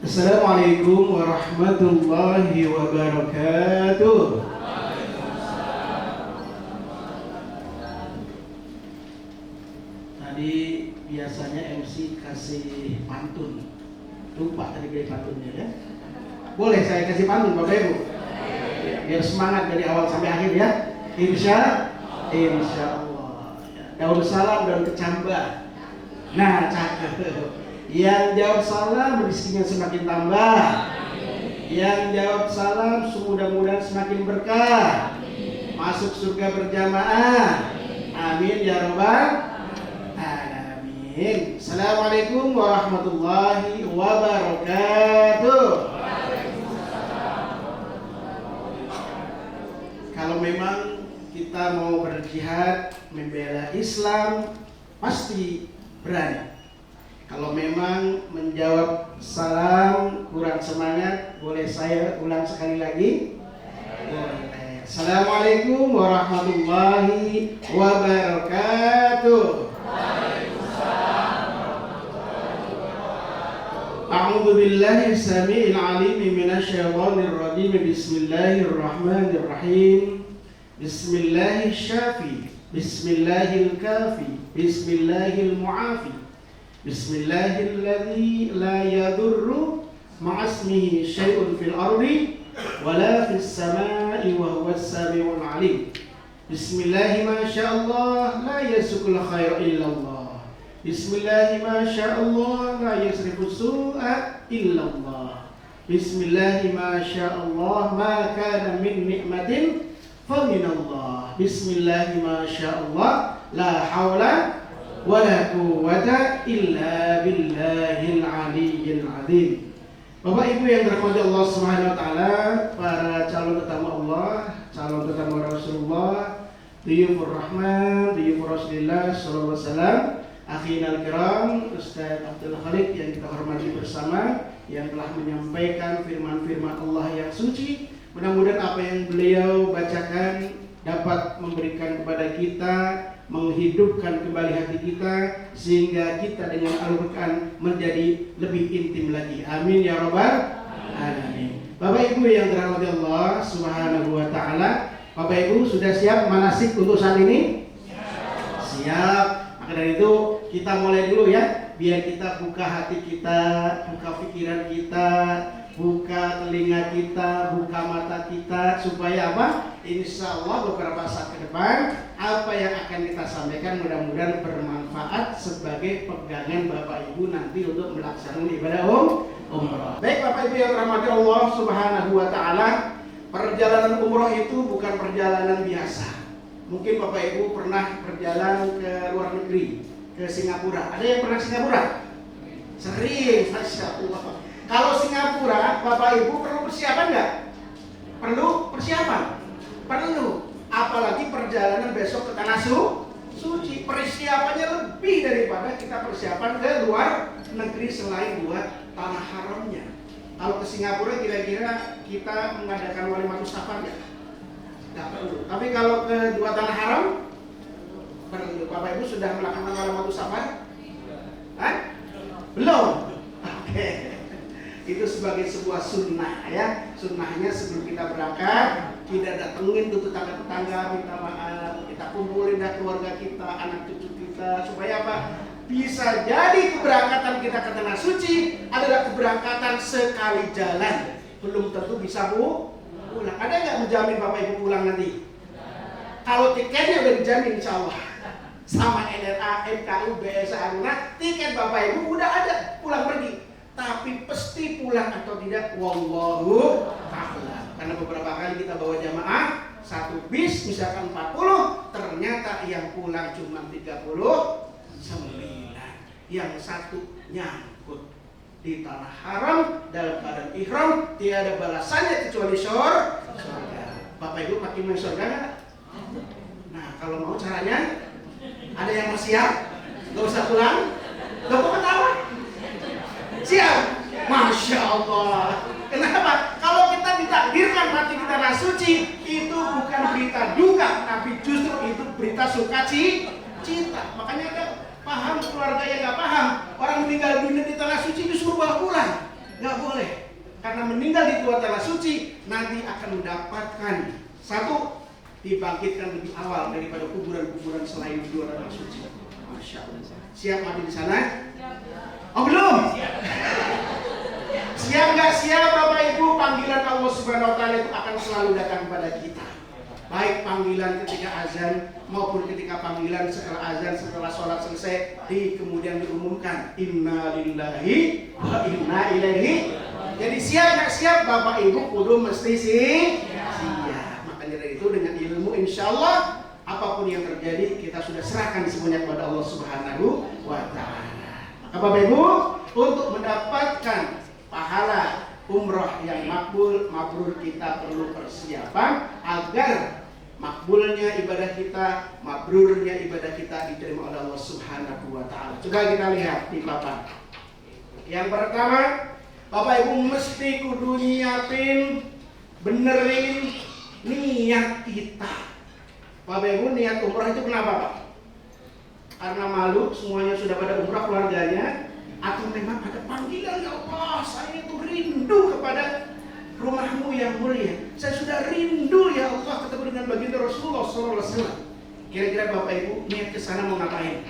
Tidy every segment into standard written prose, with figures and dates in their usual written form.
Assalamualaikum warahmatullahi wabarakatuh. Tadi biasanya MC kasih pantun. Lupa tadi kasih pantunnya ya. Boleh saya kasih pantun Bapak Ibu? Biar semangat dari awal sampai akhir ya. Insya Allah. Daun salam, daun kecambah. Nah, cakep. Yang jawab salam rezekinya semakin tambah. Yang jawab salam mudah-mudahan semakin berkah. Masuk surga berjamaah. Amin ya rabbal alamin. Assalamualaikum warahmatullahi wabarakatuh. Kalau memang kita mau berjihad membela Islam pasti berani. Kalau memang menjawab salam kurang semangat, boleh saya ulang sekali lagi? Boleh. Assalamualaikum warahmatullahi wabarakatuh. A'udzu billahi samii'il 'aliim minasyaitonir rajiim. Bismillahirrahmanirrahim. Bismillahis syafi, bismillahil kafi, bismillahil mu'afi. Bismillahilladzi la yadurru ma'asmihi syai'un fil ardi wala fis samai wa huwas samiul alim. Bismillahi ma sya'allah la yasukul khaira illallah. Bismillahi ma sya'allah la yasrifus su'a illallah. Bismillahi ma sya'allah ma kana min ni'matin fa minallah. Bismillahi ma sya'allah la haula wala quwwata illa billahil aliyyil azim. Bapak Ibu yang dirahmati Allah Subhanahu wa taala, para calon tetamu Allah, calon tetamu Rasulullah, Diyufur Rahman, Diyufur Rasulillah sallallahu alaihi wasallam, akhinal kiram, Ustaz Abdul Khalid yang kita hormati bersama, yang telah menyampaikan firman-firman Allah yang suci. Mudah-mudahan apa yang beliau bacakan dapat memberikan kepada kita, menghidupkan kembali hati kita, sehingga kita dengan Al-Quran menjadi lebih intim lagi. Amin ya rabbal alamin. Bapak Ibu yang dirahmati Allah Subhanahu wa taala, Bapak Ibu sudah siap manasik untuk saat ini? Siap. Maka dari itu kita mulai dulu ya, biar kita buka hati kita, buka pikiran kita, buka telinga kita, buka mata kita, supaya apa? Insya Allah beberapa saat ke depan apa yang akan kita sampaikan mudah-mudahan bermanfaat sebagai pegangan Bapak Ibu nanti untuk melaksanakan ibadah umrah. Baik Bapak Ibu yang dirahmati Allah Subhanahu wa taala, perjalanan umrah itu bukan perjalanan biasa. Mungkin Bapak Ibu pernah berjalan ke luar negeri, ke Singapura. Ada yang pernah ke Singapura? Sering, Masya Allah. Kalau Singapura, Bapak Ibu perlu persiapan nggak? Perlu persiapan? Perlu. Apalagi perjalanan besok ke tanah suci. Persiapannya lebih daripada kita persiapan ke luar negeri selain buat tanah haramnya. Kalau ke Singapura kira-kira kita mengadakan walimatus safar nggak? Nggak perlu. Tapi kalau ke dua tanah haram, perlu. Bapak Ibu sudah melakukan walimatus safar? Hah? Belum? Oke. Itu sebagai sebuah sunnah ya. Sunnahnya sebelum kita berangkat, kita datengin tuh tetangga-tetangga, minta maaf, kita kumpulin dah keluarga kita, anak cucu kita, supaya apa? Bisa jadi keberangkatan kita ke tanah suci adalah keberangkatan sekali jalan. Belum tentu bisa pulang. Ada nggak menjamin Bapak Ibu pulang nanti? Kalau tiketnya udah dijamin insya Allah sama NRA, MKU, BSA, tiket Bapak Ibu udah ada, pulang pergi. Tapi pasti pulang atau tidak, wallahu a'lam. Karena beberapa kali kita bawa jamaah satu bis misalkan 40, ternyata yang pulang cuma 39, yang satu nyangkut di tanah haram dalam keadaan ihram, tiada balasannya kecuali surga. Bapak Ibu makin mau surga nggak? Nah kalau mau caranya, ada yang mau siap? Gak usah pulang? Gak mau ketawa? Siap? Masya Allah. Kenapa? Kalau kita ditakdirkan mati di tanah suci, itu bukan berita duka, tapi justru itu berita sukacita. Makanya ada paham keluarga yang nggak paham, orang meninggal dunia di tanah suci disuruh bawa pulang, nggak boleh. karena meninggal di luar tanah suci nanti akan mendapatkan satu, dibangkitkan lebih awal daripada kuburan-kuburan selain di luar tanah suci. Masya Allah. Siap mati di sana? Oh belum? Siap nggak siap Bapak Ibu? Panggilan Allah Subhanahu Wa Taala itu akan selalu datang kepada kita. Baik panggilan ketika azan maupun ketika panggilan setelah azan, setelah sholat selesai, kemudian diumumkan Inna lillahi wa inna ilaihi. Jadi siap nggak siap Bapak Ibu kudu mesti siap. Makanya dari itu dengan ilmu insya Allah apapun yang terjadi kita sudah serahkan semuanya kepada Allah Subhanahu Wa Taala. Maka Bapak Ibu untuk mendapatkan pahala umroh yang makbul, mabrur, kita perlu persiapan agar makbulnya ibadah kita, mabrurnya ibadah kita diterima oleh Allah Subhanahu Wa Taala. Coba kita lihat di papan. Yang pertama, Bapak Ibu mesti kudu nyiapin, benerin niat kita. Bapak Ibu niat umrah itu kenapa Pak? Karena malu semuanya sudah pada umrah keluarganya, atau memang ada panggilan, ya Allah saya itu rindu kepada rumahmu yang mulia. Saya sudah rindu ya Allah ketemu dengan baginda Rasulullah SAW. Kira-kira Bapak Ibu niat ke sana mau ngapain?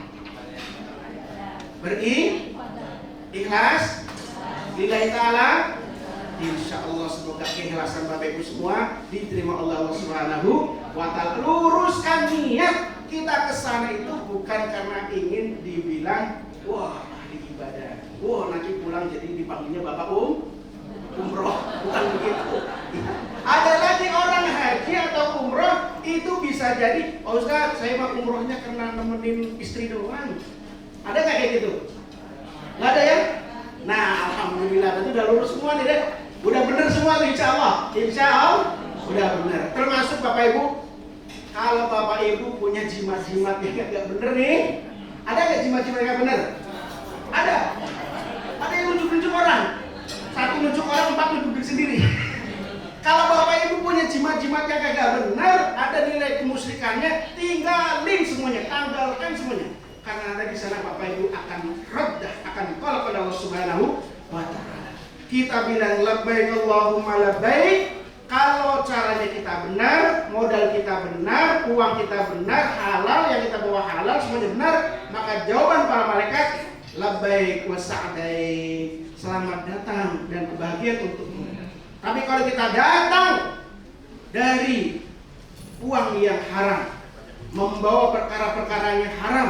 Ikhlas lillahi ta'ala. Insya Allah semoga keikhlasan Bapak Ibu semua diterima Allah Subhanahu Wa Ta'ala. Luruskan niat kita ke sana itu bukan karena ingin dibilang wah ahli ibadah, wah nanti pulang jadi dipanggilnya Bapak umroh, bukan begitu. Ada lagi orang haji atau umroh itu bisa jadi, oh Ustaz saya mau umrohnya karena nemenin istri doang. Ada nggak kayak gitu? Nggak ada ya? Nah alhamdulillah itu udah lurus semua nih deh. Udah bener semua tuh insya Allah udah bener. Termasuk Bapak Ibu, kalau Bapak Ibu punya jimat-jimat yang gak bener nih, ada nggak jimat-jimat yang gak bener? Ada yang nunjuk-nunjuk orang. Satu nunjuk orang, 4 nunjuk diri sendiri. Kalau Bapak Ibu punya jimat-jimat yang kagak benar, ada nilai kemusyrikannya, tinggalin semuanya, tanggalkan semuanya. Karena nanti di sana Bapak Ibu akan raddah, akan tolak pada Allah Subhanahu Wa Ta'ala. Kita bilang labbaik Allahumma labbaik. Kalau caranya kita benar, modal kita benar, uang kita benar, halal yang kita bawa halal, semuanya benar, maka jawaban para malaikat labbaik wa sa'daik. Selamat datang dan kebahagiaan untukmu. Tapi kalau kita datang dari uang yang haram, membawa perkara-perkara yang haram,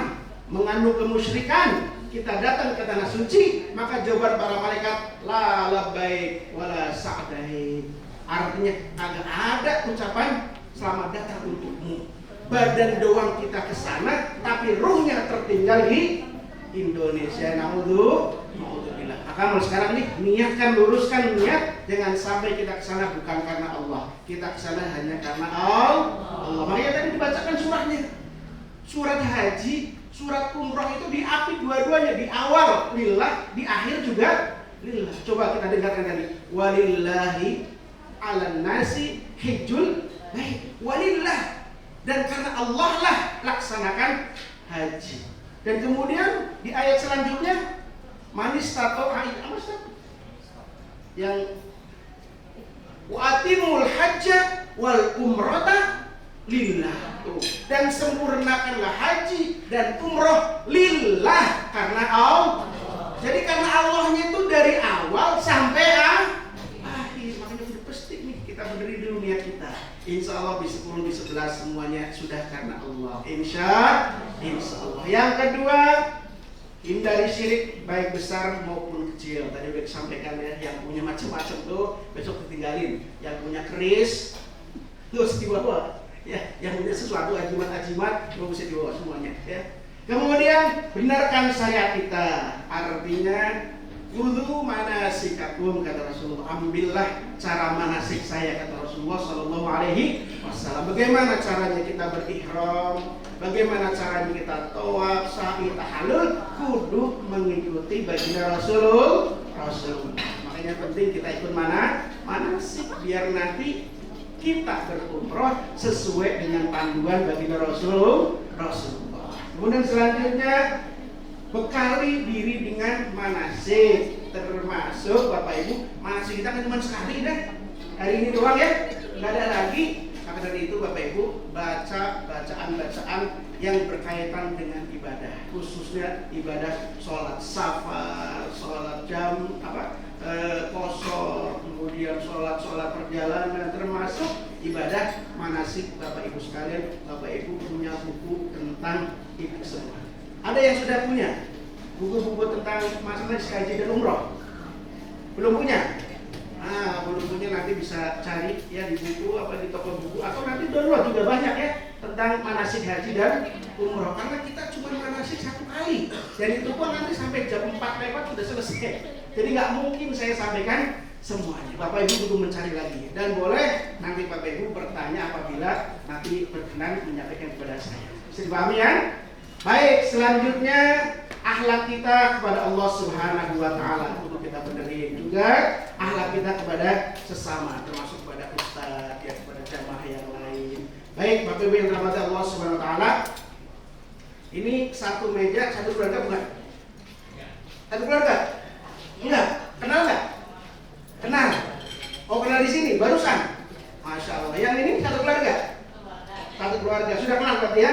mengandung kemusyrikan, kita datang ke tanah suci, maka jawaban para malaikat la labbaik wala sa'daik. Artinya agak ada ucapan selamat datang untukmu. Badan doang kita ke sana, tapi ruhnya tertinggal di Indonesia. Naudzubillah. Maka sekarang nih niatkan, luruskan niat, jangan sampai kita ke sana bukan karena Allah. Kita ke sana hanya karena Allah. Makanya tadi dibacakan surahnya. Surat haji, surat umroh itu diapit dua-duanya, di awal lillah, di akhir juga lillah. Coba kita dengarkan tadi. Walillahi 'alan nasi hijjul bait. Walillah, dan karena Allah lah laksanakan haji. Dan kemudian di ayat selanjutnya manis tato apa Ustaz? Yang wa'atimul hajja wal umrata lillah. Dan sempurnakanlah haji dan umroh lillah, karena Allah. Jadi karena Allahnya itu dari awal sampai akhir. Makanya udah pasti nih kita berdiri dulu niat kita. Insya Allah di 10, di 11 semuanya sudah karena Allah. Insya Allah. Yang kedua, hindari syirik baik besar maupun kecil. Tadi udah disampaikan ya, yang punya macam-macam tuh besok ditinggalin. Yang punya keris nggak usah dibawa. Ya, yang punya sesuatu ajimat-ajimat nggak usah dibawa semuanya. Ya. Kemudian benarkan syariat kita. Artinya wudu manasikakum, kata Rasulullah. Ambillah cara manasik saya, kata Rasulullah Sallallahu Alaihi Wasallam. Bagaimana caranya kita berihram, bagaimana caranya kita tawaf, sa'i, tahallul, kudu mengikuti baginda Rasulullah. Makanya penting kita ikut manasik biar nanti kita berumroh sesuai dengan panduan baginda Rasulullah. Kemudian selanjutnya bekali diri dengan manasik, termasuk termasuk Bapak Ibu, masih kita kan cuma sekali deh. Hari ini doang ya, nggak ada lagi. Maka dari itu Bapak Ibu baca bacaan-bacaan yang berkaitan dengan ibadah, khususnya ibadah sholat safar, sholat jam kosor, kemudian sholat perjalanan, termasuk ibadah manasik. Bapak Ibu sekalian, Bapak Ibu punya buku tentang itu semua. Ada yang sudah punya buku-buku tentang masalah haji dan umroh? Belum punya? Belum punya, nanti bisa cari ya di buku di toko buku, atau nanti download juga banyak ya tentang manasik haji dan umroh. Karena kita cuma manasik satu kali, dan itu pun nanti sampai jam 4 lewat sudah selesai. Jadi nggak mungkin saya sampaikan semuanya. Bapak Ibu butuh mencari lagi, dan boleh nanti Bapak Ibu bertanya apabila nanti berkenan menyampaikan kepada saya. Bisa dipahami ya? Baik, selanjutnya akhlak kita kepada Allah Subhanahu wa taala. Untuk kita benerin juga akhlak kita kepada sesama, termasuk kepada ustaz, ya, kepada jamaah yang lain. Baik, Bapak Ibu yang dirahmati Allah Subhanahu wa taala. Ini satu meja, satu keluarga bukan? Satu keluarga? Enggak. Kenal enggak? Kenal. Oh, kenal di sini barusan. Masya Allah. Yang ini satu keluarga? Satu keluarga. Sudah kenal berarti ya?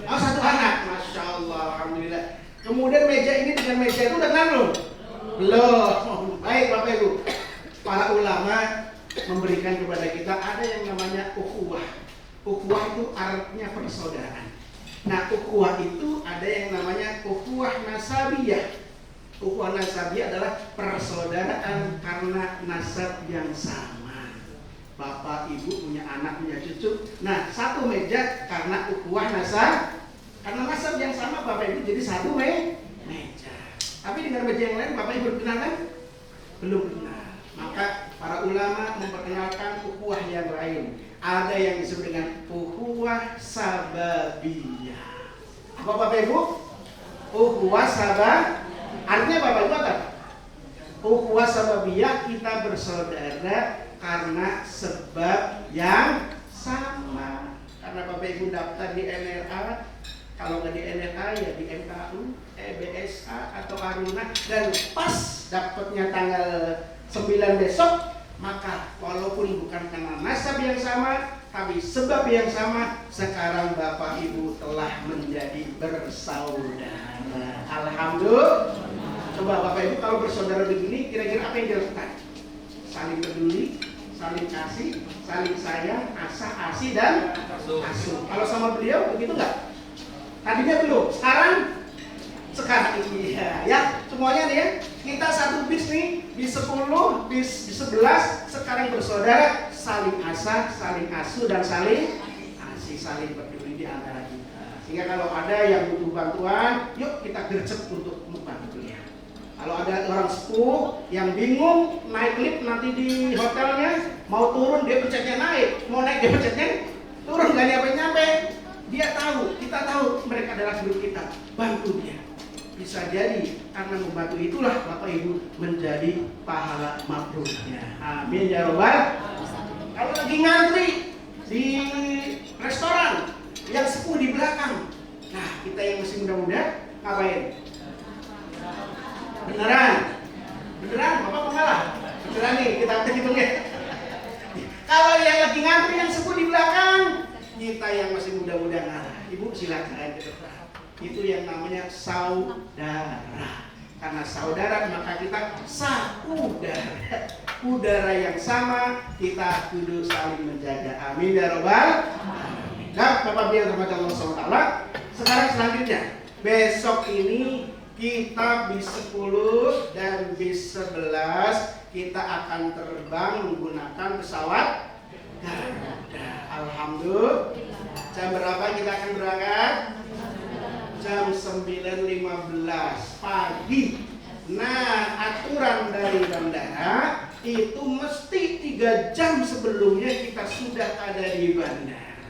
Oh, satu anak. Masya Allah. Alhamdulillah. Kemudian meja ini dengan meja itu udah kenal belum? Belum. Baik Bapak Ibu, para ulama memberikan kepada kita ada yang namanya ukhuwah. Ukhuwah itu artinya persaudaraan. Nah, ukhuwah itu ada yang namanya ukhuwah nasabiyah. Ukhuwah nasabiyah adalah persaudaraan karena nasab yang sama. Bapak Ibu punya anak, punya cucu. Nah, satu meja karena ukhuwah nasab. Karena nasab yang sama Bapak Ibu jadi satu meja. Tapi dengan meja yang lain Bapak Ibu kenal kan? Belum kenal. Maka para ulama memperkenalkan ukhuwah yang lain. Ada yang disebut dengan ukhuwah sababiyah. Apa Bapak Ibu? Ukhuwah sabab. Artinya Bapak Ibu apa? Ukhuwah sababiyah, kita bersaudara karena sebab yang sama. Karena Bapak Ibu daftar di NLA, kalau nggak di NLA ya di MKU, BSA atau Aruna, dan pas dapatnya tanggal 9 besok, maka walaupun bukan karena nasab yang sama, tapi sebab yang sama, sekarang Bapak Ibu telah menjadi bersaudara. Alhamdulillah. Coba Bapak Ibu kalau bersaudara begini, kira-kira apa yang dilakukan? Saling peduli, saling kasih, saling sayang, asah, asih, dan asuh. Kalau sama beliau begitu nggak? Tadinya belum, sekarang iya ya, semuanya nih ya. Kita satu bis nih, bis 10, bis 11, sekarang bersaudara, saling asah, saling asuh, dan saling asih, saling peduli di antara kita. Sehingga kalau ada yang butuh bantuan, yuk kita gercep untuk membantu dia. Kalau ada orang sepuh yang bingung naik lift nanti di hotelnya, mau turun dia pencetnya naik, mau naik dia pencetnya turun, gak nyampe-nyampe. Dia tahu, kita tahu mereka adalah guru kita, bantu dia. Bisa jadi karena membantu itulah Bapak Ibu menjadi pahala mabrurnya. Amin ya robbal. Kalau lagi ngantri di restoran, yang sepuh di belakang, nah kita yang masih muda-muda ngapain? Beneran Bapak mengalah. Beneran nih, kita hitung ya. Kalau yang lagi ngantri yang sepuh di belakang, kita yang masih muda-muda ngalah. Ibu silakan ke depan. Itu yang namanya saudara. Karena saudara maka kita saudara. Udara yang sama, kita kudu saling menjaga. Amin ya robbal alamin. Nah, Bapak biar terhormat Allah SWT. Sekarang selanjutnya, besok ini kita bis 10 dan bis 11 kita akan terbang menggunakan pesawat Garuda. Alhamdulillah. Jam berapa kita akan berangkat? Jam 9.15 pagi. Nah, aturan dari bandara itu mesti 3 jam sebelumnya kita sudah ada di bandara.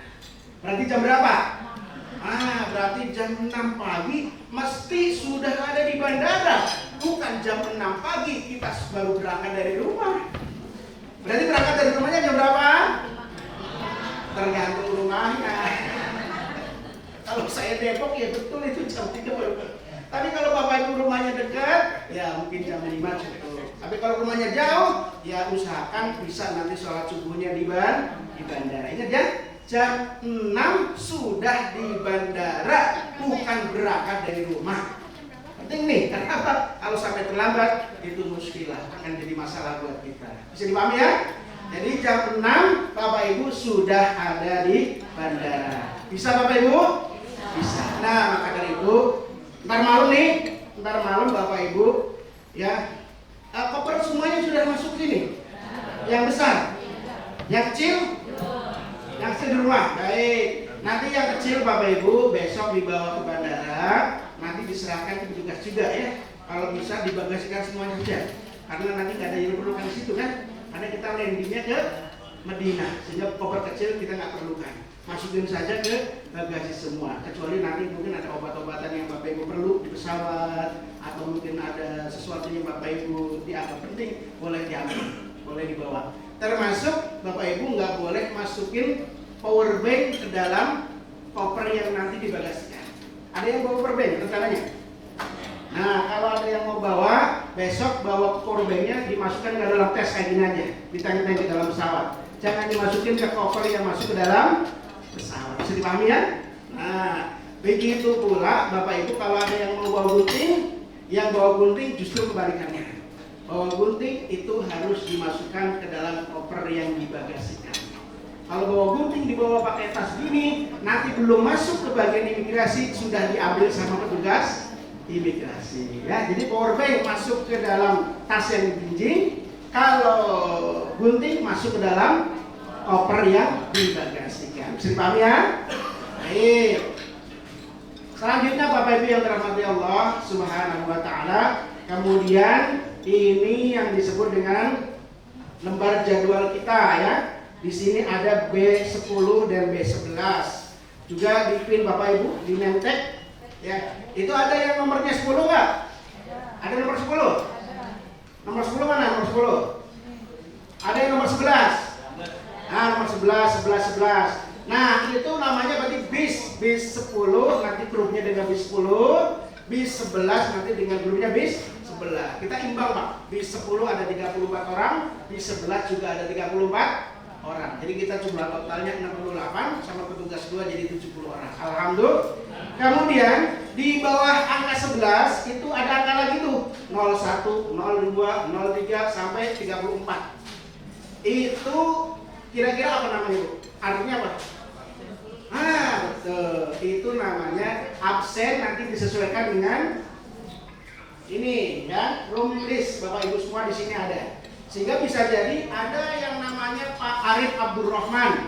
Berarti jam berapa? Berarti jam 6 pagi mesti sudah ada di bandara. Bukan jam 6 pagi kita baru berangkat dari rumah. Berarti berangkat dari rumahnya jam berapa? Tergantung rumahnya. Kalau saya Depok ya betul itu jam 3 baru. Tapi kalau Bapak Ibu rumahnya dekat, ya mungkin jam 5 cukup. Tapi kalau rumahnya jauh, ya usahakan bisa nanti sholat subuhnya di bandara. Ingat ya, jam 6 sudah di bandara, bukan berangkat dari rumah. Penting nih, kenapa? Kalau sampai terlambat, itu muskilah, akan jadi masalah buat kita. Bisa dipahami ya? Jadi jam 6 Bapak Ibu sudah ada di bandara. Bisa Bapak Ibu? Bisa. Nah, maka dari itu ntar malam Bapak Ibu ya, koper semuanya sudah masuk sini. Yang besar, yang kecil di rumah. Baik. Nanti yang kecil Bapak Ibu besok dibawa ke bandara, nanti diserahkan ke petugas juga ya. Kalau bisa dibagasikan semuanya saja. Karena nanti nggak ada yang diperlukan di situ kan. Karena kita landingnya ke Madinah, sehingga koper kecil kita nggak perlukan. Masukin saja ke bagasi semua, kecuali nanti mungkin ada obat-obatan yang Bapak Ibu perlu di pesawat, atau mungkin ada sesuatu yang Bapak Ibu dianggap penting, boleh diambil, boleh dibawa. Termasuk Bapak Ibu nggak boleh masukin power bank ke dalam koper yang nanti dibagasikan. Ada yang bawa power bank rencananya? Nah, kalau ada yang mau bawa, besok bawa power banknya dimasukkan ke dalam tes kayak gini aja, ditanya-tanya di dalam pesawat. Jangan dimasukin ke koper yang masuk ke dalam pesawat. Bisa dipahami ya? Nah, begitu pula Bapak Ibu kalau ada yang mau bawa gunting, yang bawa gunting justru kebalikannya. Bawa gunting itu harus dimasukkan ke dalam koper yang dibagasikan. Kalau bawa gunting dibawa pakai tas gini, nanti belum masuk ke bagian imigrasi sudah diambil sama petugas imigrasi. Ya, jadi power bank masuk ke dalam tas yang dijinjing, kalau gunting masuk ke dalam koper yang dibagasikan. Bisa dipahami ya? Baik. Selanjutnya Bapak Ibu yang dirahmati Allah Subhanahu wa taala, kemudian ini yang disebut dengan lembar jadwal kita ya. Di sini ada B10 dan B11. Juga di pin Bapak Ibu di Mentek ya. Itu ada yang nomornya 10 enggak? Ada nomor 10? Nomor 10 mana? Nomor 10. Ada yang nomor 11. Nah, nomor 11. Nah, itu namanya berarti bis 10, nanti grupnya dengan bis 10, bis 11 nanti dengan grupnya bis 11. Kita imbang Pak, bis 10 ada 34 orang, bis 11 juga ada 34 orang. Jadi kita jumlah totalnya 68, sama petugas 2 jadi 70 orang. Alhamdulillah. Kemudian di bawah angka 11 itu ada angka lagi tuh, 01, 02, 03 sampai 34. Itu kira-kira apa namanya Bu? Artinya apa? Ah, betul. Itu namanya absen, nanti disesuaikan dengan ini ya, room list. Bapak Ibu semua di sini ada. Sehingga bisa jadi ada yang namanya Pak Arif Abdurrahman.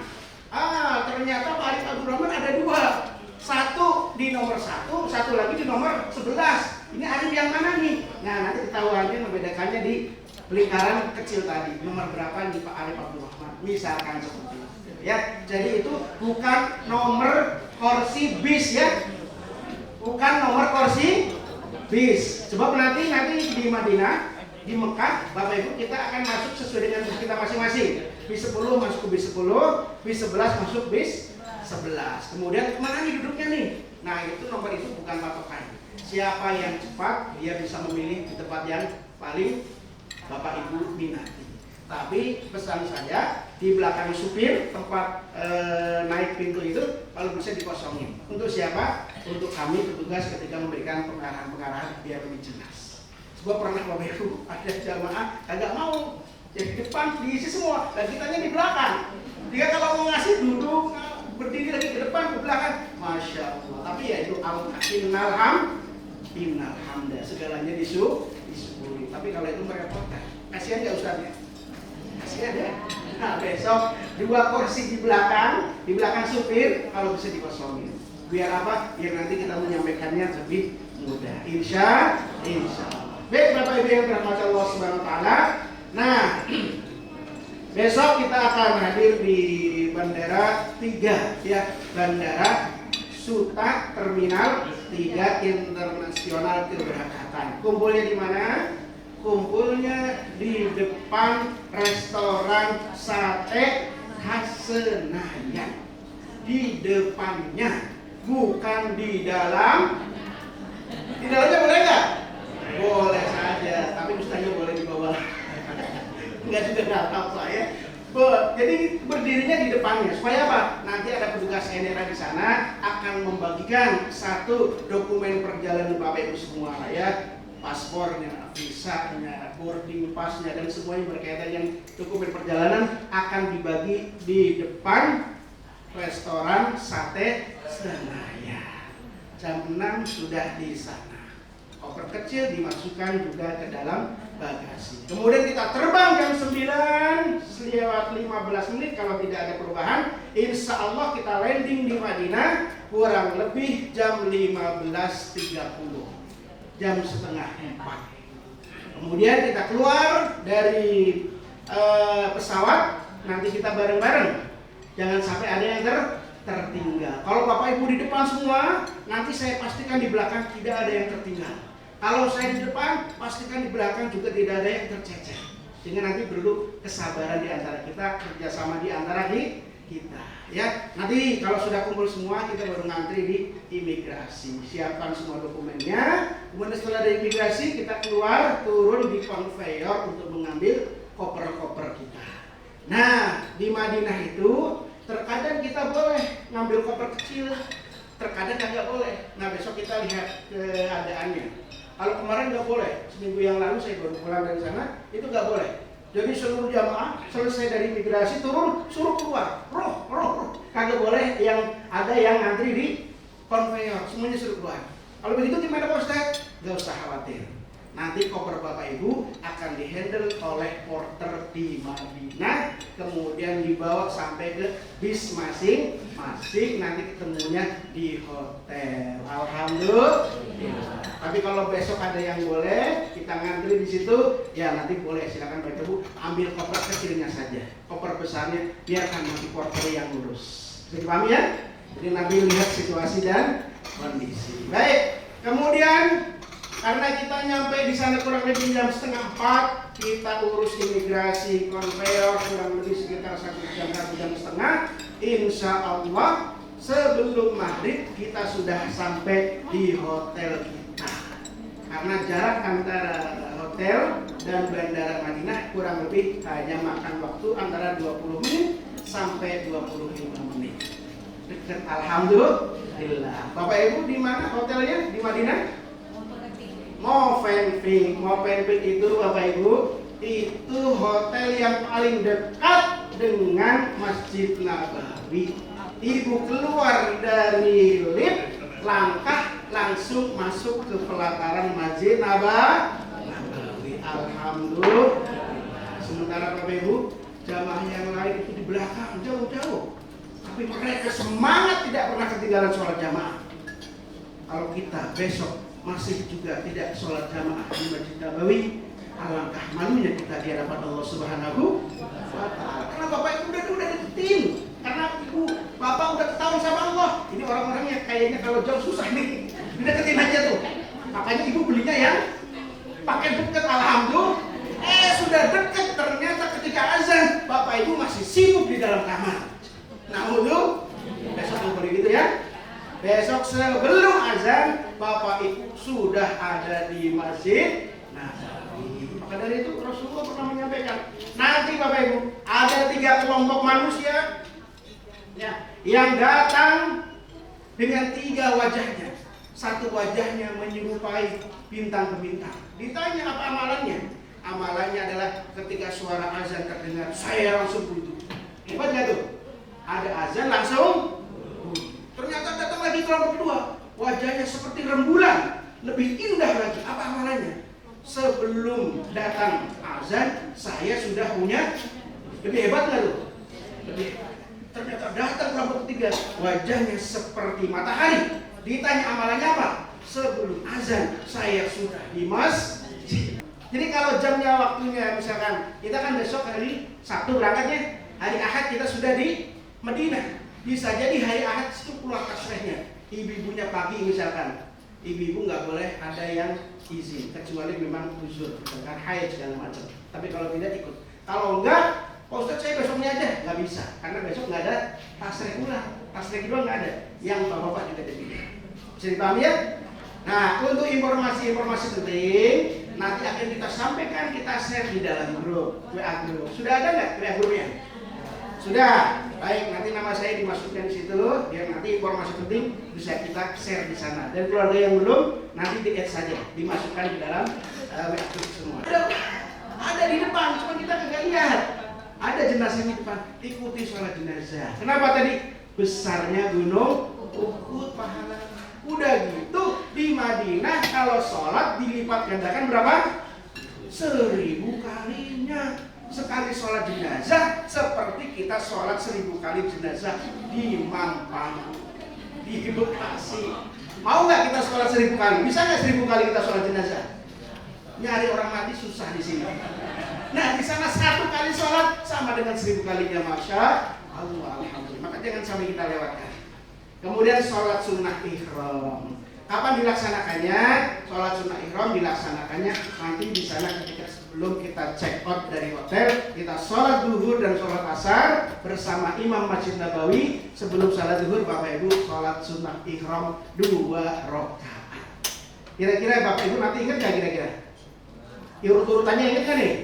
Ternyata Pak Arif Abdurrahman ada 2. Satu di nomor 1, satu lagi di nomor 11. Ini Arif yang mana nih? Nah, nanti ketahuannya membedakannya di lingkaran kecil tadi. Nomor berapa di Pak Arif Abdurrahman? Misalkan seperti itu. Ya, jadi itu bukan nomor kursi bis ya. Bukan nomor kursi bis. Sebab nanti di Madinah, di Mekah, Bapak Ibu kita akan masuk sesuai dengan bis kita masing-masing. Bis 10 masuk ke bis 10, bis 11 masuk bis 11. Kemudian kemana nih duduknya nih? Nah, itu nomor itu bukan patokan. Siapa yang cepat, dia bisa memilih di tempat yang paling Bapak Ibu minati. Tapi pesan saya, di belakang supir tempat naik pintu itu kalau bisa dikosongin. Untuk siapa? Untuk kami petugas ketika memberikan pengarahan-pengarahan biar lebih jelas. Sebab pernah Bapak Ibu ada jamaah agak mau jadi depan diisi semua, dan kitanya di belakang. Dia kalau mau ngasih duduk, berdiri lagi ke depan ke belakang. Masya Allah. Tapi ya itu innal hamda, segalanya disyukuri. Tapi kalau itu merepotkan, kasihan nggak Ustaznya? Kasihan ya. Nah, besok 2 kursi di belakang supir kalau bisa dikosongin. Biar apa? Biar nanti kita menyampaikannya lebih mudah. Insya Allah. Baik Bapak Ibu yang dirahmati Allah Subhanahu wa taala. Nah, besok kita akan hadir di Bandara 3 ya, Bandara Suta Terminal 3 Internasional Keberangkatan. Kumpulnya di mana? Kumpulnya di depan restoran sate khas Senayan. Di depannya, bukan di dalam. Di dalamnya boleh nggak? Boleh saja, tapi mustahil boleh dibawa. Enggak juga nggak apa-apa ya. Jadi berdirinya di depannya supaya apa? Nanti ada petugas NRA di sana akan membagikan satu dokumen perjalanan Bapak Ibu semua ya, paspornya, visanya, boarding passnya dan semuanya berkaitan yang dokumen perjalanan akan dibagi di depan restoran Sate Senayan. Jam 6 sudah di sana. Koper kecil dimasukkan juga ke dalam bagasi. Kemudian kita terbang jam 9 lewat 15 menit kalau tidak ada perubahan. Insya Allah kita landing di Madinah kurang lebih jam 15.30, jam setengah 4. Kemudian kita keluar dari pesawat, nanti kita bareng-bareng. Jangan sampai ada yang tertinggal. Kalau Bapak Ibu di depan semua, nanti saya pastikan di belakang tidak ada yang tertinggal. Kalau saya di depan, pastikan di belakang juga tidak ada yang tercecer. Sehingga nanti perlu kesabaran di antara kita, kerjasama di antara kita. Ya, nanti kalau sudah kumpul semua, kita baru ngantri di imigrasi. Siapkan semua dokumennya. Kemudian setelah dari imigrasi, kita keluar, turun di konveyor untuk mengambil koper-koper kita. Nah, di Madinah itu terkadang kita boleh ngambil koper kecil, terkadang nggak boleh. Nah, besok kita lihat keadaannya. Kalau kemarin nggak boleh, seminggu yang lalu saya baru pulang dari sana, itu nggak boleh. Jadi seluruh jamaah selesai dari imigrasi turun, suruh keluar, roh, kagak boleh. Yang ada yang ngantri di konveyor, semuanya suruh keluar. Kalau begitu gimana Pak Ustaz? Nggak usah khawatir. Nanti koper Bapak Ibu akan dihandle oleh porter di Madinah, kemudian dibawa sampai ke bis masing-masing, nanti ketemunya di hotel. Alhamdulillah. Tapi kalau besok ada yang boleh kita ngantri di situ, ya nanti boleh, silakan Bapak Ibu ambil koper kecilnya saja. Koper besarnya biarkan nanti porter yang ngurus. Bisa dipahami ya? Jadi nanti lihat situasi dan kondisi. Baik, kemudian karena kita nyampe di sana kurang lebih jam setengah 4, kita urus imigrasi konveyor kurang lebih sekitar 1 jam setengah. Insya Allah sebelum maghrib kita sudah sampai di hotel kita. Karena jarak antara hotel dan bandara Madinah kurang lebih hanya makan waktu antara 20 menit sampai 25 menit. Dekat, alhamdulillah. Bapak Ibu di mana hotelnya di Madinah? Movenpick itu Bapak Ibu, itu hotel yang paling dekat dengan Masjid Nabawi. Ibu keluar dari lift, langkah langsung masuk ke pelataran Masjid Nabawi. Alhamdulillah. Sementara Bapak Ibu, jamaah yang lain itu di belakang jauh-jauh, tapi mereka semangat tidak pernah ketinggalan sholat jamaah. Kalau kita besok masih juga tidak sholat jamaah di Masjid Nabawi, alangkah malunya kita di hadapan Allah Subhanahu wa Ta'ala. Karena Bapak Ibu udah deketin, karena Ibu Bapak udah ketahuan sama Allah. Ini orang-orangnya kayaknya kalau jauh susah nih, dideketin aja tuh. Makanya Ibu belinya yang pakai deket. Alhamdulillah. Sudah deket, ternyata ketika azan Bapak Ibu masih sibuk di dalam kamar. Nah, besok mau beli gitu ya. Besok sebelum azan Bapak Ibu sudah ada di Masjid Nabawi. Maka dari itu Rasulullah pernah menyampaikan, nanti Bapak Ibu ada 3 kelompok manusia ya, yang datang dengan 3 wajahnya. Satu wajahnya menyerupai bintang bintang. Ditanya apa amalannya? Amalannya adalah ketika suara azan terdengar, saya langsung bunyi. Hebat nggak tuh? Ada azan langsung. Ternyata datang lagi kelompok kedua, wajahnya seperti rembulan, lebih indah lagi. Apa amalannya? Sebelum datang azan, saya sudah punya. Lebih hebat nggak tuh? Lebih hebat. Ternyata datang kelompok ketiga, wajahnya seperti matahari. Ditanya amalannya apa? Sebelum azan, saya sudah di masjid. Jadi kalau jamnya waktunya misalkan kita kan besok hari Sabtu berangkatnya, hari Ahad kita sudah di Madinah. Bisa jadi hari Ahad itu keluar tasrehnya. Ibu-ibunya pagi misalkan, ibu-ibu nggak boleh ada yang izin kecuali memang uzur, misalkan haid segala macam. Tapi kalau tidak ikut. Kalau enggak, Pak Ustadz saya besoknya aja, nggak bisa, karena besok nggak ada tasreh ulang, tasreh kedua nggak ada. Yang bapak juga tidak. Bisa dipahami ya? Nah, untuk informasi-informasi penting, Nanti akan kita sampaikan, kita share di dalam grup WA grup. Sudah ada nggak WA grupnya? Sudah. Baik, nanti nama saya dimasukkan di situ, biar nanti informasi penting bisa kita share di sana. Dan keluarga yang belum, nanti di-add saja, dimasukkan di dalam WA grup semua. Ada di depan, cuma kita nggak lihat. Ada jenazah di depan, ikuti sholat jenazah. Kenapa tadi? Besarnya gunung Uhud pahala. Udah gitu di Madinah kalau sholat dilipat gandakan berapa? 1000 kalinya. Sekali sholat jenazah seperti kita sholat 1000 kali jenazah di Mampang, di Bekasi. Mau nggak kita sholat 1000 kali? Bisa nggak 1000 kali kita sholat jenazah? Nyari orang mati susah di sini. Nah di sana 1 kali sholat sama dengan 1000 kalinya, masya Allah, alhamdulillah. Maka jangan sampai kita lewatkan. Kemudian sholat sunnah ihram. Kapan dilaksanakannya? Sholat sunnah ihram dilaksanakannya nanti di sana ketika sebelum kita check out dari hotel, kita sholat duhur dan sholat asar bersama Imam Masjid Nabawi. Sebelum sholat duhur, Bapak Ibu sholat sunnah ihram 2 rakaat. Kira-kira Bapak Ibu nanti ingat nggak kira-kira? Urut-urutannya ingat kan nih?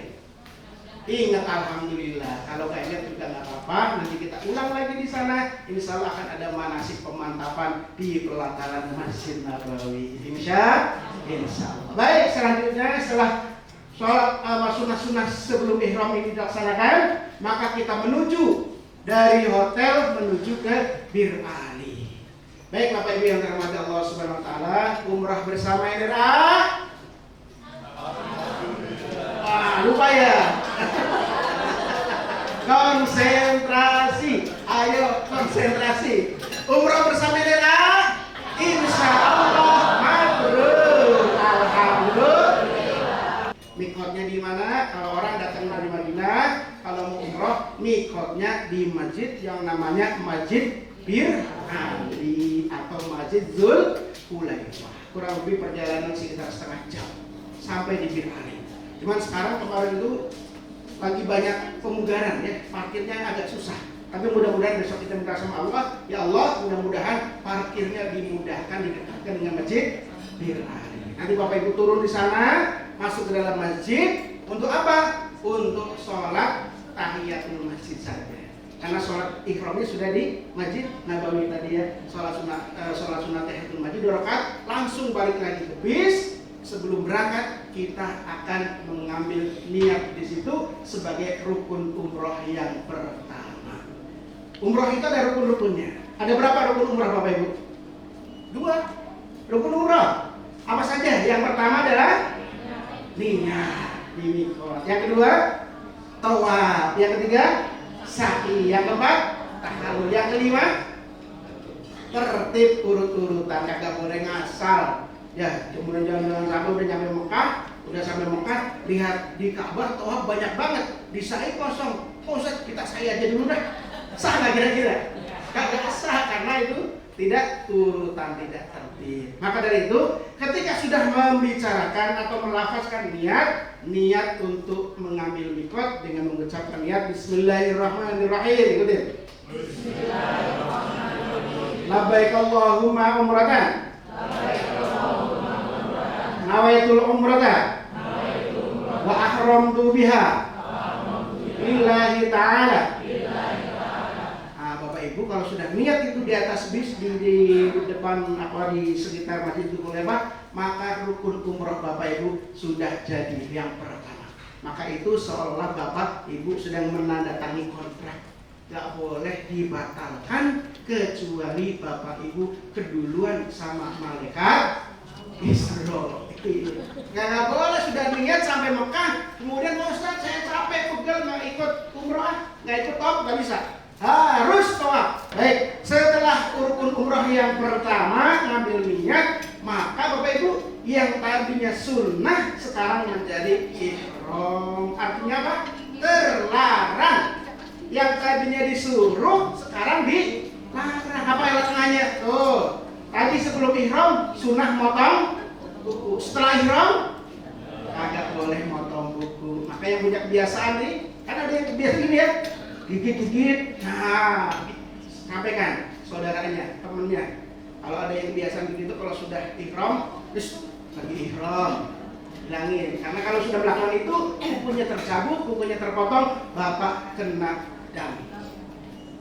Ingat, alhamdulillah. Kalau nggak ingat juga nggak apa-apa. Nanti kita ulang lagi di sana. Insya Allah akan ada manasik pemantapan di pelataran Masjid Nabawi. Insya Allah. Baik, selanjutnya setelah sholat sunnah-sunnah sebelum ihram ini dilaksanakan, maka kita menuju dari hotel menuju ke Bir Ali. Baik, Bapak Ibu yang dirahmati Allah Subhanahu Wa Taala, umrah bersama NRA. Lupa ya. Konsentrasi, ayo konsentrasi. Umrah bersama NRA, insya Allah mabrur, alhamdulillah. Mikotnya di mana? Kalau orang datang dari Madinah, kalau mau umroh, mikotnya di masjid yang namanya Masjid Bir Ali atau Masjid Dzul Hulaifah. Kurang lebih perjalanan sekitar setengah jam sampai di Bir Ali. Cuman sekarang kemarin itu lagi banyak pemugaran ya, parkirnya agak susah. Tapi mudah-mudahan besok kita minta sama Allah, ya Allah mudah-mudahan parkirnya dimudahkan, didekatkan dengan masjid Bir Ali. Nanti Bapak Ibu turun di sana, masuk ke dalam masjid untuk apa? Untuk sholat tahiyatul masjid saja. Karena sholat ihramnya sudah di Masjid Nabawi tadi ya, sholat sunat tahiyatul masjid 2 rakaat, langsung balik lagi ke bis. Sebelum berangkat kita akan mengambil niat di situ sebagai rukun umroh yang pertama. Umroh itu ada rukun-rukunnya. Ada berapa rukun umroh Bapak Ibu? 2 rukun umroh. Apa saja? Yang pertama adalah niat di mikot. Yang kedua tawaf. Yang ketiga sa'i. Yang keempat tahallul. Yang kelima tertib urut-urutan. Kagak boleh ngasal. Ya, kemudian jangan sampai udah nyampe Mekah, udah sampai Mekah, lihat di Ka'bah tawaf banyak banget, di sa'i kosong. Ustaz, kita sa'i aja dulu dah. Sah nggak kira-kira? Kagak sah karena itu tidak urutan, tidak tertib. Maka dari itu, ketika sudah membicarakan atau melafazkan niat untuk mengambil mikot dengan mengucapkan niat Bismillahirrahmanirrahim. Ikutin. Bismillahirrahmanirrahim. Labbaik Allahumma umratan. Nawaitul umrata wa ahramtu biha lillahi ta'ala. Bapak Ibu kalau sudah niat itu di atas bis di depan di sekitar Masjid Dzul Hulaifah, maka rukun umroh Bapak Ibu sudah jadi yang pertama. Maka itu seolah Bapak Ibu sedang menandatangani kontrak. Gak boleh dibatalkan kecuali Bapak Ibu keduluan sama malaikat Isra. Gak boleh sudah niat sampai Mekah, kemudian Ustaz saya capek pegel nggak ikut umroh, nggak ikut tawaf, nggak bisa. Harus tawaf. Baik, setelah rukun umroh yang pertama ngambil niat, maka Bapak Ibu yang tadinya sunnah sekarang menjadi ihram. Artinya apa? Terlarang. Yang tadinya disuruh sekarang dilarang. Apa yang tengahnya? Tuh. Tadi sebelum ihram sunnah motong buku. Setelah ihram kagak boleh motong buku. Maka yang punya kebiasaan nih, kan ada yang kebiasaan gini ya, gigit-gigit. Nah, sampaikan saudaranya, temennya. Kalau ada yang kebiasaan begitu, kalau sudah ihram, terus lagi ihram, bilangin. Karena kalau sudah melakukan itu, kukunya tercabut, kukunya terpotong, bapak kena dam.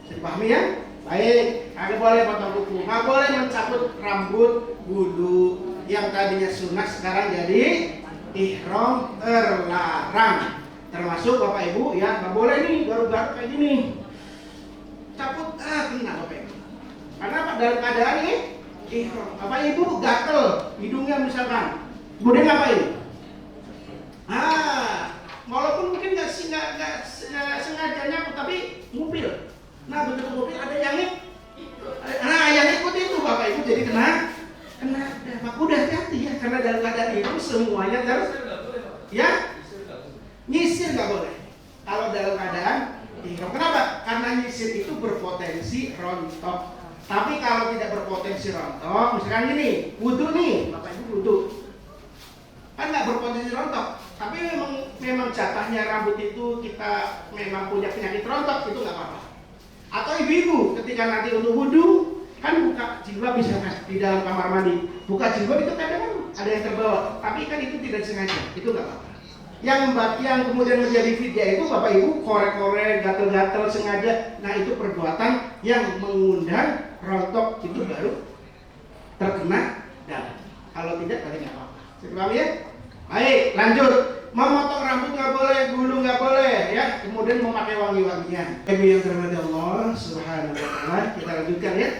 Bisa dipahami ya? Baik, nggak boleh potong kuku, nggak boleh mencabut rambut wudhu. Yang tadinya sunnah sekarang jadi ihram, terlarang. Termasuk bapak ibu ya, nggak boleh nih garuk-garuk kayak gini. Cabut, kena bapak ibu. Karena apa? Dalam keadaan ini ihram. Bapak ibu gatel hidungnya misalkan, kemudian ngapain? Walaupun mungkin nggak sengaja nyabut, tapi mobil. Nah begitu mobil ada yang yang ikut itu bapak ibu jadi kena. Maka udah hati ya, karena dalam keadaan itu semuanya ya nyisir nggak boleh. Kalau dalam keadaan ihram, kenapa? Karena nyisir itu berpotensi rontok. Tapi kalau tidak berpotensi rontok, misalkan gini, wudhu nih, bapak ibu wudhu, kan nggak berpotensi rontok. Tapi memang jatahnya rambut itu kita memang punya penyakit rontok, itu nggak apa-apa. Atau ibu-ibu ketika nanti untuk wudhu kan buka jilbab bisa kan di dalam kamar mandi, buka jilbab itu kadang ada yang terbawa, tapi kan itu tidak sengaja, itu nggak apa-apa. Yang kemudian menjadi fidya itu bapak ibu korek-korek, gatel-gatel sengaja, nah itu perbuatan yang mengundang rontok, itu baru terkena darah. Kalau tidak berarti nggak apa-apa. Paham ya? Baik, lanjut. Memotong rambut nggak boleh, bulu nggak boleh, ya. Kemudian memakai wangi-wangian. Ibu yang terhormat Allah Subhanahu wa taala, kita lanjutkan ya.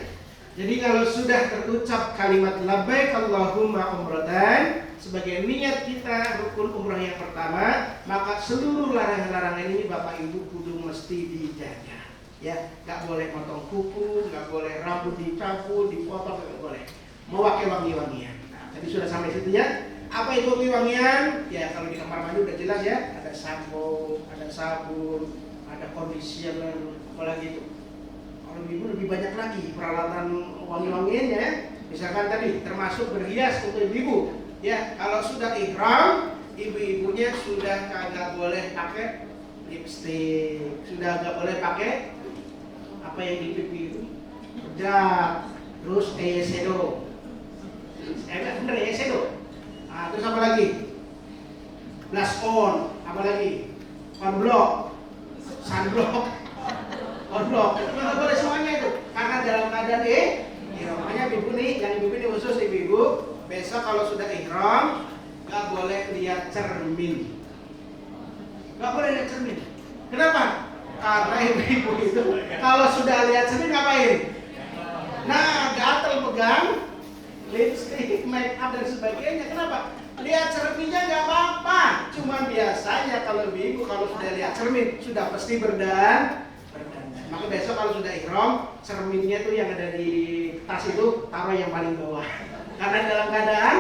Jadi kalau sudah terucap kalimat labbaik Allahumma umratan sebagai niat kita rukun umrah yang pertama, maka seluruh larangan-larangan ini bapak ibu kudu mesti dijaga. Ya, nggak boleh potong kuku, nggak boleh rambut dicabut, dipotong, nggak boleh. Memakai wangi-wangian. Nah, tadi sudah sampai situ ya. Apa itu wangi-wangian? Ya kalau di kamar mandi udah jelas ya, ada sampo, ada sabun, ada conditioner, apalagi itu. Kalau ibu lebih banyak lagi peralatan wangi-wangiannya ya. Misalkan tadi termasuk berhias untuk ibu-ibu. Ya, kalau sudah ihram, ibu-ibunya sudah kagak boleh pakai lipstik, sudah kagak boleh pakai apa yang di pipi itu, bedak, terus eyeshadow. Bener eyeshadow. Nah, terus apa lagi? Blush on, apa lagi? Sunblock, nggak boleh semuanya itu, karena dalam keadaan makanya ibu nih, yang ibu ini khusus ibu-ibu, besok kalau sudah ihram nggak boleh lihat cermin, nggak boleh lihat cermin. Kenapa? Karena ibu-ibu itu kalau sudah lihat cermin ngapain? Nah, gatel pegang lipstick, make up dan sebagainya. Kenapa? Lihat cerminnya nggak apa-apa. Cuman biasanya kalau ibu kalau sudah lihat cermin sudah pasti berdandan. Maka besok kalau sudah ihram, cerminnya tuh yang ada di tas itu taruh yang paling bawah. Karena dalam keadaan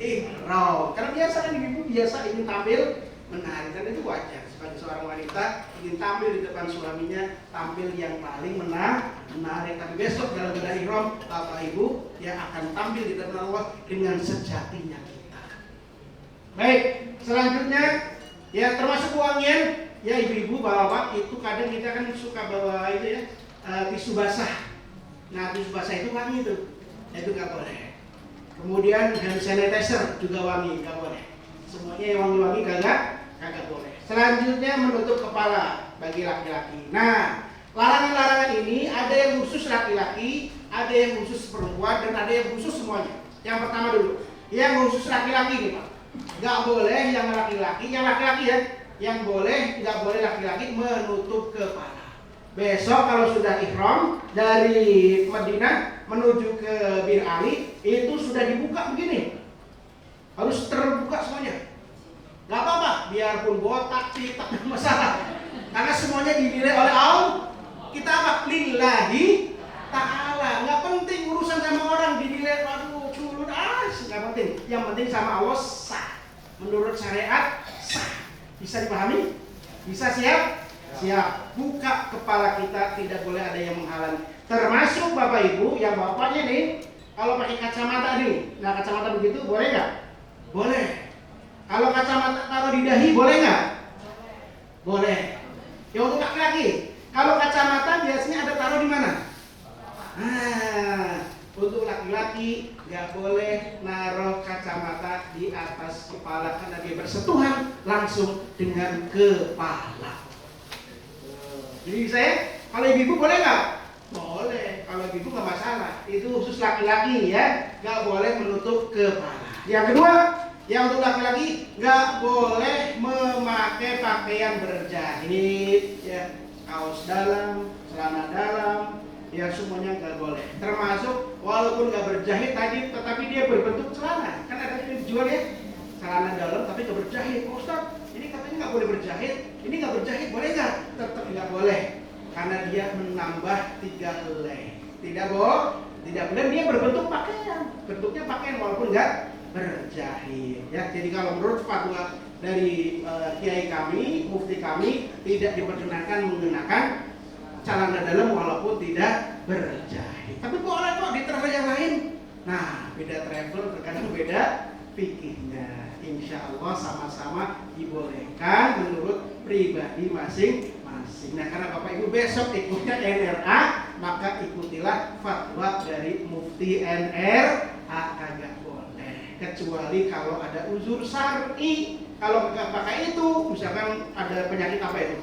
ihram. Karena biasa kan ibu biasa ingin tampil menarik, dan itu wajar sebagai seorang wanita ingin tampil di depan suaminya, tampil yang paling menarik. Tapi besok dalam keadaan ihram, bapak ibu ya akan tampil di depan Allah dengan sejatinya kita. Baik, selanjutnya ya termasuk wangian. Ya ibu-ibu, bapak-bapak itu kadang kita kan suka bawa itu ya tisu basah. Nah tisu basah itu wangi itu nggak boleh. Kemudian hand sanitizer juga wangi, nggak boleh. Semuanya yang wangi-wangi kagak boleh. Selanjutnya menutup kepala bagi laki-laki. Nah larangan-larangan ini ada yang khusus laki-laki, ada yang khusus perempuan, dan ada yang khusus semuanya. Yang pertama dulu, yang khusus laki-laki nih Pak, nggak boleh yang laki-laki ya. Yang boleh, tidak boleh laki-laki menutup kepala. Besok kalau sudah ihram dari Madinah menuju ke Bir Ali, itu sudah dibuka begini, harus terbuka semuanya. Gak apa-apa, biarpun botak, pitak, gak masalah. Karena semuanya dinilai oleh Allah. Kita apa? Lillahi ta'ala. Gak penting urusan sama orang dinilai, waduh, culun, gak penting. Yang penting sama Allah sah. Menurut syariat sah. Bisa dipahami? Bisa siap? Siap. Buka kepala kita, tidak boleh ada yang menghalangi. Termasuk bapak ibu yang bapaknya nih, kalau pakai kacamata nih, nah kacamata begitu boleh nggak? Boleh. Kalau kacamata taruh di dahi boleh nggak? Boleh. Ya untuk laki-laki. Kalau kacamata biasanya ada taruh di mana? Nah, Untuk laki-laki nggak boleh naruh kacamata di atas kepala karena dia bersentuhan langsung dengan kepala. Jadi saya, kalau ibu boleh nggak? Boleh. Kalau ibu nggak masalah. Itu khusus laki-laki ya, nggak boleh menutup kepala. Yang kedua, yang untuk laki-laki nggak boleh memakai pakaian berjahit, ya, kaos dalam, celana dalam, ya semuanya nggak boleh. Termasuk walaupun nggak berjahit tadi, tetapi dia berbentuk celana. Kan ada yang dijual ya, celana dalam tapi nggak berjahit. Oh, Ustaz, ini katanya nggak boleh berjahit. Ini nggak berjahit, boleh nggak? Tetap nggak boleh, karena dia menambah 3 helai. Tidak boleh. Dia berbentuk pakaian. Bentuknya pakaian walaupun nggak berjahit. Ya, jadi kalau menurut fatwa dari kiai kami, mufti kami, tidak diperkenankan menggunakan celana dalam walaupun tidak berjahit. Tapi boleh kok di travel yang lain. Nah, beda travel terkadang beda fikihnya. Insya Allah sama-sama dibolehkan menurut pribadi masing-masing. Nah, karena Bapak Ibu besok ikutnya NRA, maka ikutilah fatwa dari mufti NRA, kagak boleh. Kecuali kalau ada uzur syar'i. Kalau nggak pakai itu, misalkan ada penyakit apa itu?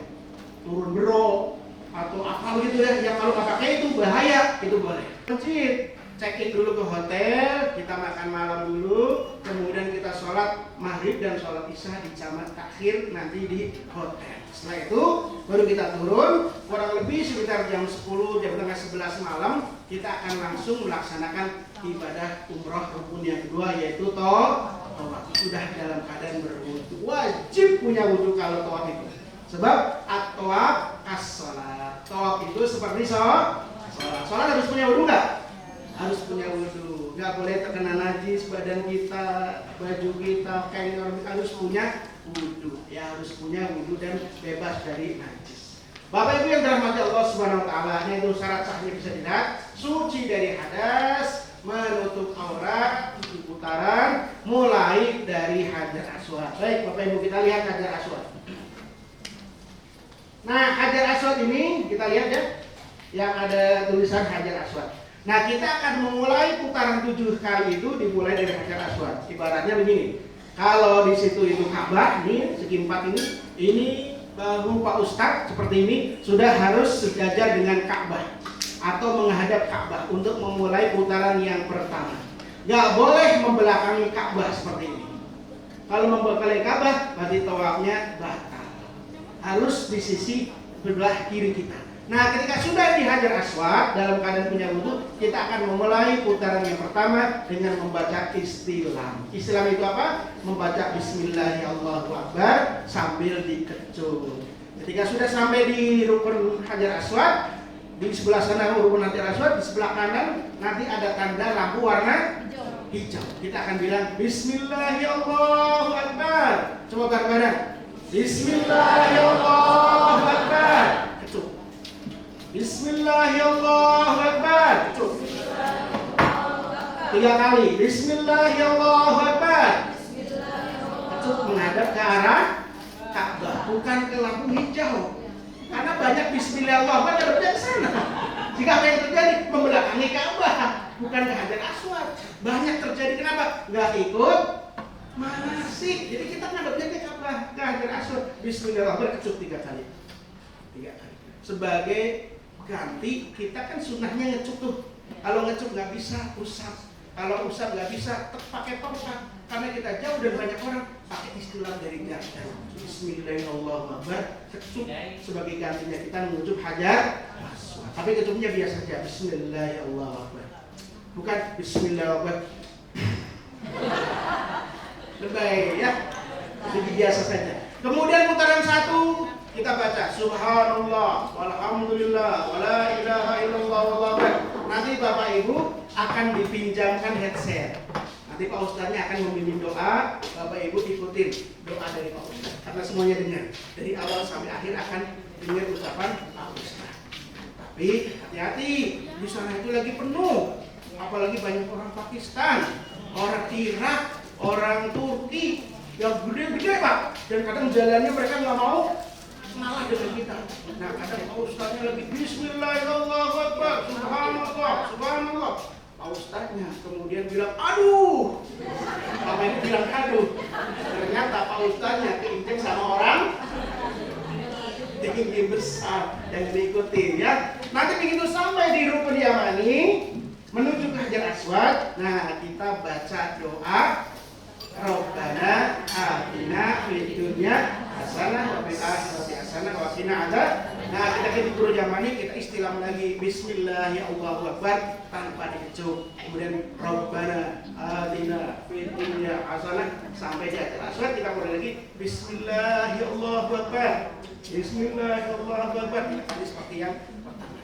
Turun bero atau apa gitu ya, yang kalau nggak pakai itu bahaya, itu boleh. Masjid, check-in dulu ke hotel, kita makan malam dulu, kemudian kita sholat maghrib dan sholat isya di jamak takhir nanti di hotel. Setelah itu baru kita turun, kurang lebih sekitar jam 10, jam tengah 11 malam, kita akan langsung melaksanakan ibadah umroh rukun yang kedua, yaitu tawaf. Sudah dalam keadaan berwudu, wajib punya wudu kalau tawaf itu. Sebab at-tawaf as-salat. Tawaf itu seperti sholat. Sholat harus punya wudu nggak? Harus punya wudu. Nggak boleh terkena najis badan kita, baju kita, kain harus punya wudu. Ya harus punya wudu dan bebas dari najis. Bapak Ibu yang dirahmati Allah Subhanahu Wa Taala, itu syarat sahnya bisa dilihat. Suci dari hadas, menutup aurat 7 putaran, mulai dari Hajar Aswad. Baik, Bapak Ibu, kita lihat Hajar Aswad. Nah, Hajar Aswad ini kita lihat ya, yang ada tulisan Hajar Aswad. Nah, kita akan memulai putaran 7 kali itu dimulai dari Hajar Aswad. Ibaratnya begini, kalau di situ itu Ka'bah, nih segi 4 ini bahu Pak Ustadz seperti ini sudah harus sejajar dengan Ka'bah atau menghadap Ka'bah untuk memulai putaran yang pertama. Gak boleh membelakangi Ka'bah seperti ini. Kalau membelakangi Ka'bah berarti tawafnya batal. Harus di sisi sebelah kiri kita. Nah, ketika sudah di Hajar Aswad dalam keadaan punya wudu, kita akan memulai putaran yang pertama dengan membaca istilam. Istilam itu apa? Membaca Bismillahirrahmanirrahim sambil dikecut. Ketika sudah sampai di rukun Hajar Aswad, di sebelah sana rukun Hajar Aswad, di sebelah kanan nanti ada tanda lampu warna hijau. Kita akan bilang Bismillahirrahmanirrahim. Coba bareng-bareng. Bismillahirrahmanirrahim. Kecut. Bismillahirrahmanirrahim. Kecut. 3 kali. Bismillahirrahmanirrahim. Kecut menghadap ke arah Ka'bah, bukan ke lampu hijau. Karena banyak Bismillahirrahmanirrahim dari sana. Jika apa yang terjadi membelakangi Ka'bah, bukan ke Hajar Aswad. Banyak terjadi, kenapa? Nggak ikut manasik. Jadi kita ngadepnya ke Ka'bah, ke Hajar Aswad. Bismillahirrahmanirrahim, kecut 3 kali. 3 kali. Sebagai ganti, kita kan sunnahnya ngecup tuh. Kalau ngecup nggak bisa, usap. Kalau usap nggak bisa, pakai tongkat. Karena kita jauh dan banyak orang pakai istilah dari jauh. Bismillahirrahmanirrahim, kecup sebagai gantinya kita mengucup Hajar Aswad. Tapi kecupnya biasa saja. Bismillahirrahmanirrahim. Bukan Bismillahirrahmanirrahim. Lebay ya. Jadi biasa saja. Kemudian putaran 1 kita baca Subhanallah, walhamdulillah, wala ilaha illallah, wallahu akbar. Nanti Bapak Ibu akan dipinjamkan headset. Nanti Pak Ustadznya akan memimpin doa, Bapak Ibu ikutin doa dari Pak Ustadz. Karena semuanya dengar, dari awal sampai akhir akan dengar ucapan Pak Ustadz. Tapi hati-hati, di sana itu lagi penuh. Apalagi banyak orang Pakistan, orang Irak, orang Turki yang gede-gede Pak. Dan kadang jalannya mereka nggak mau ngalah dengan kita. Nah, kadang Pak Ustadznya lagi Bismillahirrahmanirrahim, Subhanallah, Subhanallah. Pak Ustadznya kemudian bilang aduh, Bapak Ibu bilang aduh, ternyata Pak Ustadznya keinjek sama orang tinggi besar yang diikuti ya. Nanti begitu sampai di Rukun Yamani menuju ke Hajar Aswad, nah kita baca doa Rabbana atina fid dunya hasanah wa fil akhirati hasanah wa qina adzab. Nah, kita ke Rukun Yamani kita istilah lagi bismillah ya Allahu akbar tanpa dikecup. Kemudian Rabbana atina fid dunya hasanah sampai di Hajar Aswad kita mulai lagi bismillah ya Allahu akbar. Bismillah ya Allahu akbar. Ini seperti yang pertama.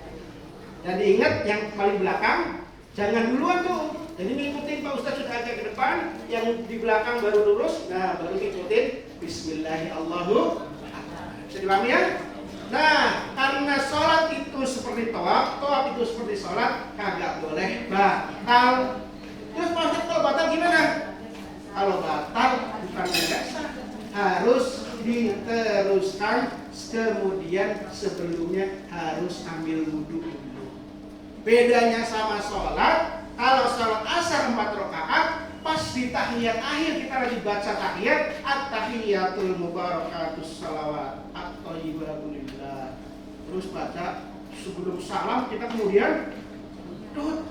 Dan ingat yang paling belakang jangan duluan tuh. Jadi ngikutin Pak Ustadz sudah agak ke depan, yang di belakang baru lurus, nah baru ngikutin Bismillahirrahmanirrahim. Bisa dipahami ya? Nah, karena sholat itu seperti tawaf itu seperti sholat, kagak boleh batal. Terus Pak Ustadz kalau batal gimana? Kalau batal bukan biasa, harus diteruskan, kemudian sebelumnya harus ambil wudhu dulu. Bedanya sama sholat, kalau sholat asar 4 rakaat, pas di tahiyat akhir kita lagi baca tahiyat, at-tahiyatul mubarakatus salawat at-thayyibatu lillah. Terus baca sebelum salam kita kemudian duduk.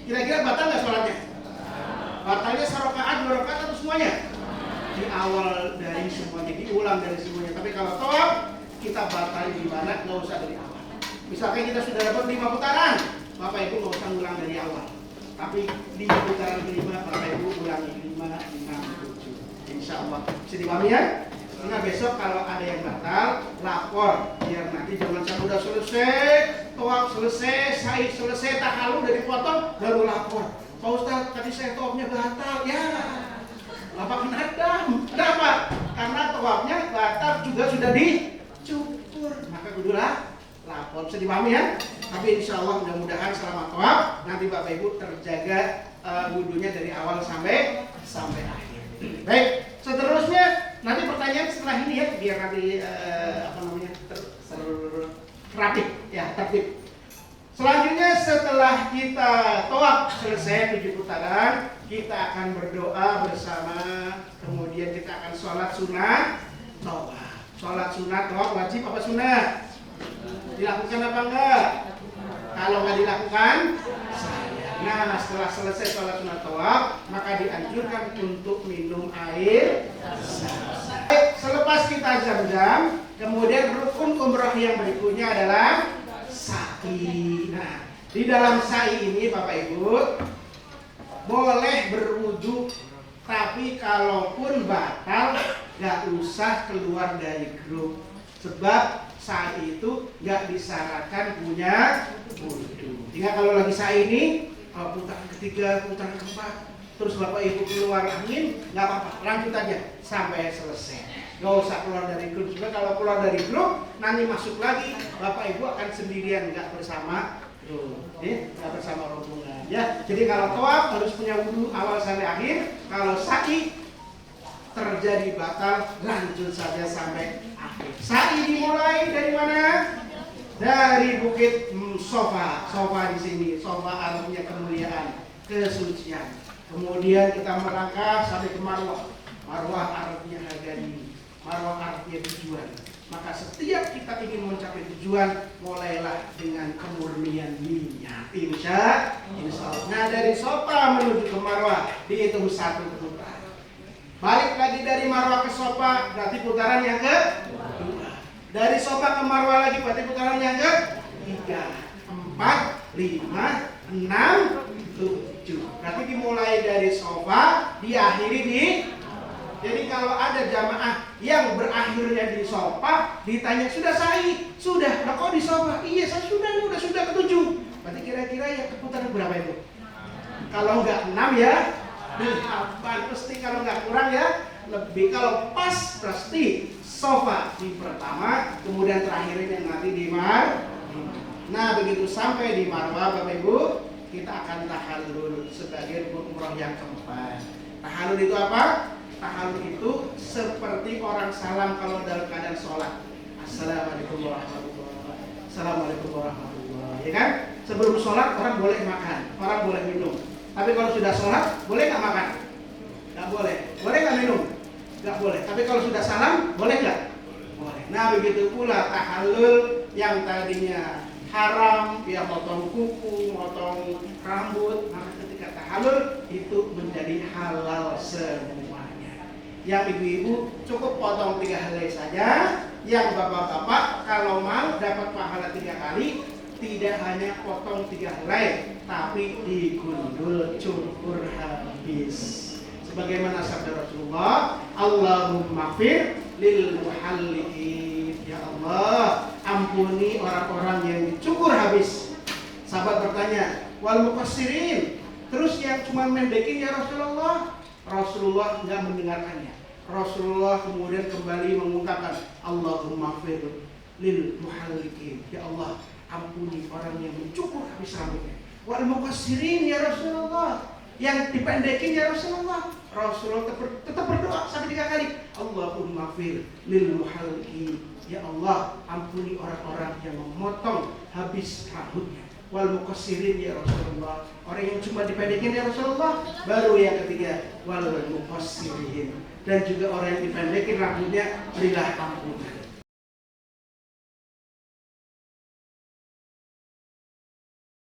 Kira-kira batal nggak sholatnya? Batalnya serakaat, 2 rakaat atau semuanya? Di awal dari semuanya, diulang dari semuanya. Tapi kalau tawaf kita batal di mana? Nggak usah dari awal. Misalkan kita sudah dapat 5 putaran, Bapak Ibu nggak usah ulang dari awal. Tapi di putaran kelima Bapak Ibu ulangi 5, 6, 7. Insya Allah bisa dipahami ya? Sehingga besok kalau ada yang batal, lapor biar nanti jangan sampai udah selesai, tawaf selesai, sa'i selesai, tahalul udah dipotong, baru lapor. Pak Ustadz, tadi saya tawafnya batal. Ya, Bapak kena dam. Kenapa? Karena tawafnya batal juga sudah dicukur. Maka kudulah lapor. Bisa dipahami ya? Tapi insya Allah mudah-mudahan selama tawaf nanti Bapak Ibu terjaga wudhunya dari awal sampai akhir. Baik, seterusnya nanti pertanyaan setelah ini ya, biar nanti tertib ya, tertib. Selanjutnya setelah kita tawaf selesai 7 putaran, kita akan berdoa bersama, kemudian kita akan sholat sunat tawaf. Sholat sunat tawaf wajib apa sunat? Dilakukan apa enggak? Kalau nggak dilakukan, nah setelah selesai sholat sunat tawaf, maka dianjurkan untuk minum air. Selepas kita zam-zam, kemudian rukun umrah yang berikutnya adalah sa'i. Nah, di dalam sa'i ini Bapak Ibu boleh berwudu, tapi kalaupun batal nggak usah keluar dari grup, sebab sa'i itu nggak disyaratkan punya wudu. Hingga kalau lagi sa'i ini putaran ketiga, putaran keempat, terus Bapak Ibu keluar angin, nggak apa-apa, lanjut aja sampai selesai. Nggak usah keluar dari grup. Juga kalau keluar dari grup, nanti masuk lagi, Bapak Ibu akan sendirian, nggak bersama grup, nggak bersama rombongan. Ya, jadi kalau tawaf harus punya wudu awal sampai akhir. Kalau sa'i terjadi batal, lanjut saja sampai akhir. Sa'i dimulai dari mana? Dari Bukit Sofa. Sofa di sini, Sofa artinya kemuliaan, kesucian. Kemudian kita melangkah sampai ke Marwah. Marwah artinya harga diri, Marwah artinya tujuan. Maka setiap kita ingin mencapai tujuan, mulailah dengan kemurnian niat. Insya Allah. Nah, dari Sofa menuju ke Marwah dihitung 1 putaran. Balik lagi dari Marwah ke Sofa, berarti putaran yang ke-2. Dari Sofa ke Marwah lagi, berarti putaran yang ke-3, 4, 5, 6, 7. Berarti dimulai dari Sofa, diakhiri di. Jadi kalau ada jamaah yang berakhirnya di Sofa, ditanya sudah sa'i? Sudah. Nah, kok di Sofa? Iya, saya sudah ke-7. Berarti kira-kira ya putaran berapa itu? Kalau enggak 6 ya 8, pasti. Kalau enggak kurang ya lebih. Kalau pas pasti Sofa di pertama, kemudian terakhirin yang nanti di Marwah. Nah, begitu sampai di Marwah Bapak Ibu, kita akan tahallul sebagai rukun umrah yang keempat. Tahallul itu apa? Tahallul itu seperti orang salam kalau dalam keadaan sholat. Assalamualaikum warahmatullahi wabarakatuh. Assalamualaikum warahmatullahi wabarakatuh. Ya kan? Sebelum sholat orang boleh makan, orang boleh minum. Tapi kalau sudah sholat, boleh nggak makan? Nggak boleh. Boleh nggak minum? Nggak boleh. Tapi kalau sudah salam, boleh nggak? Boleh. Nah begitu pula tahallul yang tadinya haram, ya potong kuku, potong rambut, maka ketika tahallul itu menjadi halal semuanya. Yang ibu-ibu cukup potong 3 helai saja. Yang bapak-bapak kalau mau dapat pahala 3 kali, tidak hanya potong 3 helai, tapi digundul cukur habis. Sebagaimana sabda Rasulullah, Allahumma fir lil muhalliqin. Ya Allah, ampuni orang-orang yang dicukur habis. Sahabat bertanya, wal muqassirin, terus yang cuma mendekin ya Rasulullah? Rasulullah enggak mendengarkannya. Rasulullah kemudian kembali mengungkapkan, Allahumma fir lil muhalliqin. Ya Allah, ampuni orang yang mencukur habis rambutnya. Wal muqassirin ya Rasulullah, yang dipendekin ya Rasulullah. Rasulullah tetap berdoa sampai 3 kali. Allahumma fir lil muhalliqin. Ya Allah, ampuni orang-orang yang memotong habis rambutnya. Wal muqassirin ya Rasulullah, orang yang cuma dipendekin ya Rasulullah. Baru yang ketiga, wal muqassirin, dan juga orang yang dipendekin rambutnya, berilah ampunan.